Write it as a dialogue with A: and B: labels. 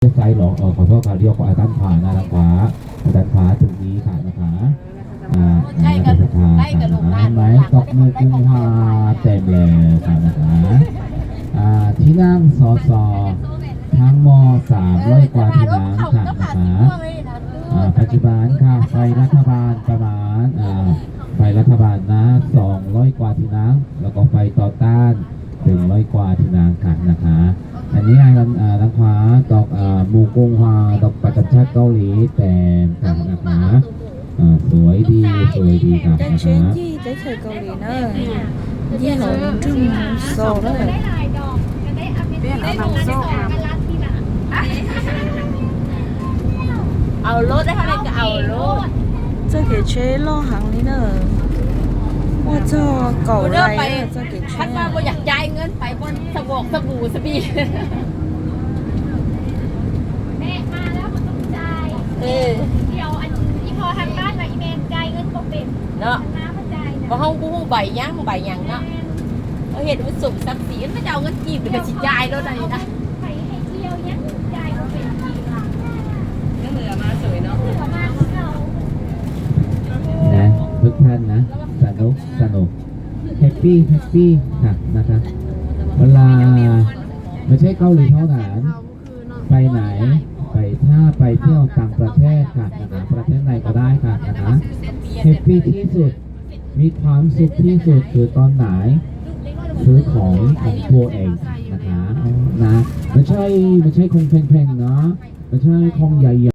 A: ซ้ายหรอขอโทษค่ะเรียกว่าด้านขวานะด้านขวาตรงนี้ค่ะนะคะ
B: ใกล้กับโรงงาน
A: ไหมตกมือกุมภาเต็มเลยค่ะนะคะที่นั่งสสทั้งม300 กว่าที่นั่งค่ะนะคะปัจจุบันค่ะไฟรัฐบาลประมาณไฟรัฐบาลนะ200 กว่าที่นั่งแล้วก็ไฟต่อต้าน100 กว่าที่นั่งค่ะนะคะอันนี้ทางขวาดอกหมู่กงฮวาดอกประจำชาติเกาหลีแต่ค่ะนะคะสวยดีค่ะ
C: 在
A: นะคะ
C: 全地在采购里呢，一龙正手了。
B: เอารถได้เท่าไหร่ก็เอารถ
C: 这给吹落行里呢，我这狗来了，这给吹
B: คันว่าบ่อยากจ่ายเงินไปบนสะบกสบู่สบี
D: แม่มาแล้วมันต้องจ่ายเดี๋ยวอันอีพอทางบ้านมาอีเมนจ่ายเงินก็เป็น
B: เนาะ
D: น้ำมันจ่ายนะ
B: บ่เฮาบ่ฮู้ใบหยังเนาะเราเห็นมันสุ่มซักสีมันจะเอาเงินกีบหรือก็สิจ่ายแล้วได้นะ
D: ไปให้เที่ยวยังจ่ายก็เป็นทีละ
B: ก็เหลือมาสวยเนาะ
D: เหลือมาเรา
A: นะทุกท่านนะสนุกแฮปปี้ค่ะนะคะเวลาไม่ใช่เกาหลีเท่านั้นไปไหนถ้าไปเที่ยวต่างประเทศค่ะนะคะประเทศไหนก็ได้ค่ะนะคะแฮปปี้ที่สุดมีความสุขที่สุดคือตอนไหนซื้อของตัวเองนะคะนะไม่ใช่คงแพงๆเนาะไม่ใช่คงใหญ่